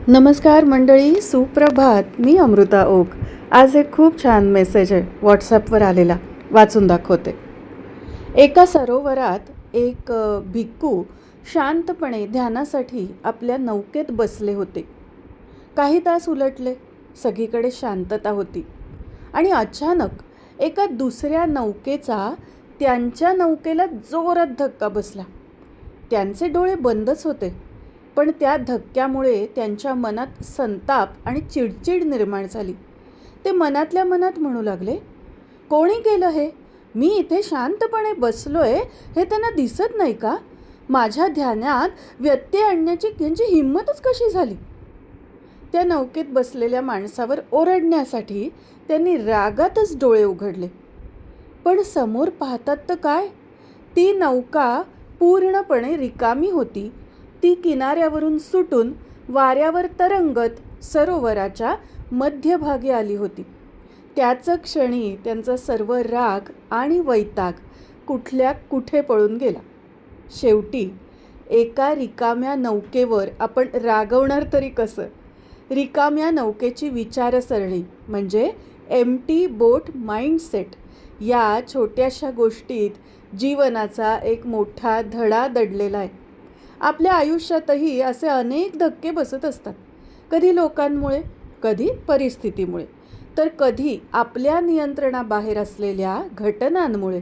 नमस्कार मंडळी, सुप्रभात. मी अमृता ओक. आज एक खूप छान मेसेज आहे व्हॉट्सॲपवर आलेला, वाचून दाखवते. एका सरोवरात एक भिक्खू शांतपणे ध्यानासाठी आपल्या नौकेत बसले होते. काही तास उलटले, सगळीकडे शांतता होती आणि अचानक एका दुसऱ्या नौकेचा त्यांच्या नौकेला जोरात धक्का बसला. त्यांचे डोळे बंदच होते, पण त्या धक्क्यामुळे त्यांच्या मनात संताप आणि चिडचिड निर्माण झाली. ते मनातल्या मनात म्हणू लागले, कोणी केलं हे? मी इथे शांतपणे बसलोय, हे त्यांना दिसत नाही का? माझ्या ध्यानात व्यत्यय आणण्याची त्यांची हिंमतच कशी झाली? त्या नौकेत बसलेल्या माणसावर ओरडण्यासाठी त्यांनी रागातच डोळे उघडले. पण समोर पाहतात तर काय, ती नौका पूर्णपणे रिकामी होती. ती किनाऱ्यावरून सुटून वाऱ्यावर तरंगत सरोवराच्या मध्यभागी आली होती. त्याच क्षणी त्यांचा सर्व राग आणि वैताग कुठल्या कुठे पळून गेला. शेवटी एका रिकाम्या नौकेवर आपण रागवणार तरी कसं? रिकाम्या नौकेची विचारसरणी म्हणजे एम्प्टी बोट माइंडसेट या छोट्याशा गोष्टीत जीवनाचा एक मोठा धडा दडलेला आहे. आपल्या आयुष्यातही असे अनेक धक्के बसत असतात. कधी लोकांमुळे, कधी परिस्थितीमुळे, तर कधी आपल्या नियंत्रणाबाहेर असलेल्या घटनांमुळे.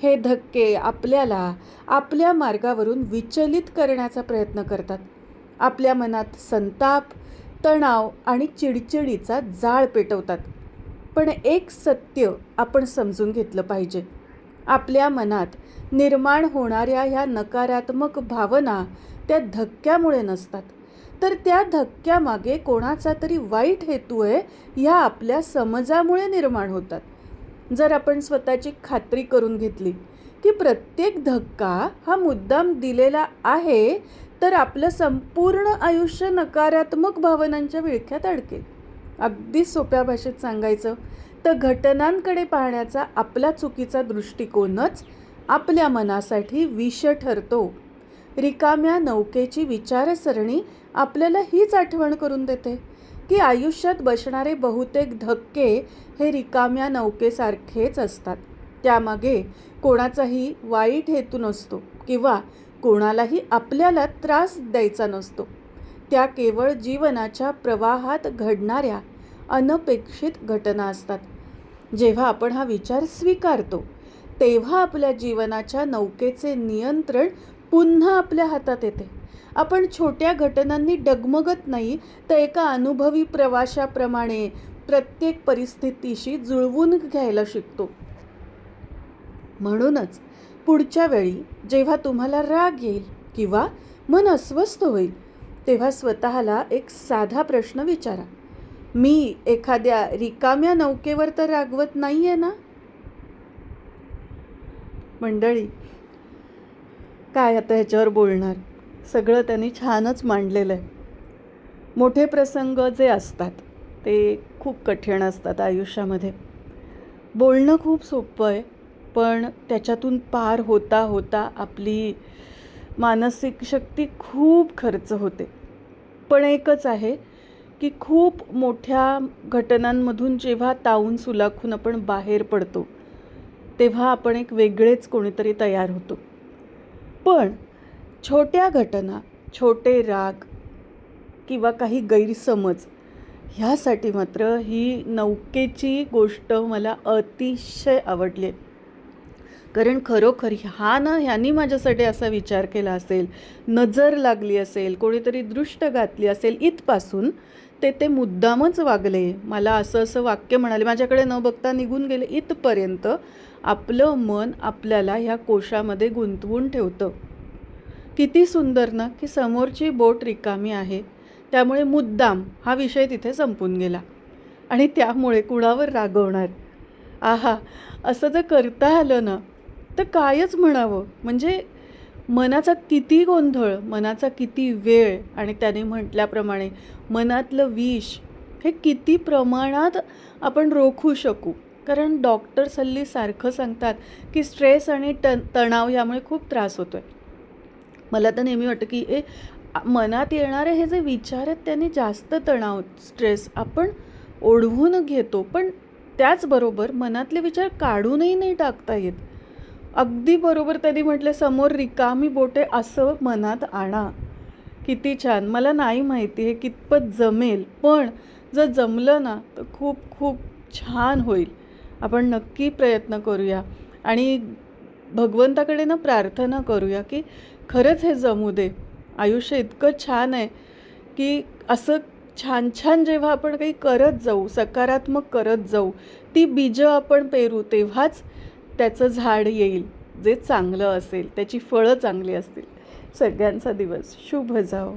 हे धक्के आपल्याला आपल्या मार्गावरून विचलित करण्याचा प्रयत्न करतात. आपल्या मनात संताप, तणाव आणि चिडचिडीचा जाळ पेटवतात. पण एक सत्य आपण समजून घेतलं पाहिजे. आपल्या मनात निर्माण होणाऱ्या ह्या नकारात्मक भावना त्या धक्क्यामुळे नसतात, तर त्या धक्क्यामागे कोणाचा तरी वाईट हेतू आहे ह्या आपल्या समजामुळे निर्माण होतात. जर आपण स्वतःची खात्री करून घेतली की प्रत्येक धक्का हा मुद्दाम दिलेला आहे, तर आपलं संपूर्ण आयुष्य नकारात्मक भावनांच्या विळख्यात अडकेल. अगदी सोप्या भाषेत सांगायचं तर घटनांकडे पाहण्याचा आपला चुकीचा दृष्टिकोनच आपल्या मनासाठी विष ठरतो. रिकाम्या नौकेची विचारसरणी आपल्याला हीच आठवण करून देते की आयुष्यात बसणारे बहुतेक धक्के हे रिकाम्या नौकेसारखेच असतात. त्यामागे कोणाचाही वाईट हेतू नसतो किंवा कोणालाही आपल्याला त्रास द्यायचा नसतो. त्या केवळ जीवनाच्या प्रवाहात घडणाऱ्या अनपेक्षित घटना असतात. जेव्हा आपण हा विचार स्वीकारतो, तेव्हा आपल्या जीवनाच्या नौकेचे नियंत्रण पुन्हा आपल्या हातात येते. आपण छोट्या घटनांनी डगमगत नाही, तर एका अनुभवी प्रवाशाप्रमाणे प्रत्येक परिस्थितीशी जुळवून घ्यायला शिकतो. म्हणूनच पुढच्या वेळी जेव्हा तुम्हाला राग येईल किंवा मन अस्वस्थ होईल, तेव्हा स्वतःला एक साधा प्रश्न विचारा, मी एखाद्या रिकाम्या नौकेवर तर रागवत नाहीये ना? मंडळी, काय आता ह्याच्यावर बोलणार? सगळं त्यांनी छानच मांडलेलं आहे. मोठे प्रसंग जे असतात ते खूप कठीण असतात आयुष्यामध्ये. बोलणं खूप सोपं आहे, पण त्याच्यातून पार होता होता आपली मानसिक शक्ती खूप खर्च होते. पण एकच आहे की खूप मोठ्या घटनांमधून जेव्हा तावून सुलाखून आपण बाहेर पडतो, तेव्हा आपण एक वेगळेच कोणीतरी तयार होतो. पण छोट्या घटना, छोटे राग किंवा काही गैरसमज ह्यासाठी मात्र ही नौकेची गोष्ट मला अतिशय आवडली. कारण खरोखर ह्यांनी माझ्यासाठी असा विचार केला असेल, नजर लागली असेल, कोणीतरी दृष्ट घातली असेल, इथपासून ते मुद्दामच वागले, मला असं असं वाक्य म्हणाले, माझ्याकडे न बघता निघून गेले, इथपर्यंत आपलं मन आपल्याला ह्या कोशामध्ये गुंतवून ठेवतं. किती सुंदर ना की समोरची बोट रिकामी आहे, त्यामुळे मुद्दाम हा विषय तिथे संपून गेला आणि त्यामुळे कुणावर रागवणार? आहा, असं जर करता आलं ना तर कायच म्हणावं. म्हणजे मनाचा किती गोंधळ, मनाचा किती वेळ आणि त्याने म्हटल्याप्रमाणे मनातलं विष हे किती प्रमाणात आपण रोखू शकू. कारण डॉक्टर्स हल्ली सारखं सांगतात की स्ट्रेस आणि तणाव यामुळे खूप त्रास होतो आहे. मला तर नेहमी वाटतं की मनात येणारे हे जे विचार आहेत त्यांनी जास्त तणाव, स्ट्रेस आपण ओढवून घेतो. पण त्याचबरोबर मनातले विचार काढूनही नाही टाकता येत. अगदी बरोबर त्यांनी म्हटलं, समोर रिकामी बोटे असं मनात आणा. किती छान. मला नाही माहिती हे कितपत जमेल, पण जर जमलं ना तर खूप खूप छान होईल. आपण नक्की प्रयत्न करूया आणि भगवंताकडे ना प्रार्थना करूया की खरंच हे जमू दे. आयुष्य इतकं छान आहे की असं छान छान जेव्हा आपण काही करत जाऊ, सकारात्मक करत जाऊ, ती बीजं आपण पेरू तेव्हाच त्याचं झाड येईल, जे चांगलं असेल, त्याची फळं चांगली असतील. सगळ्यांचा दिवस शुभ जाओ.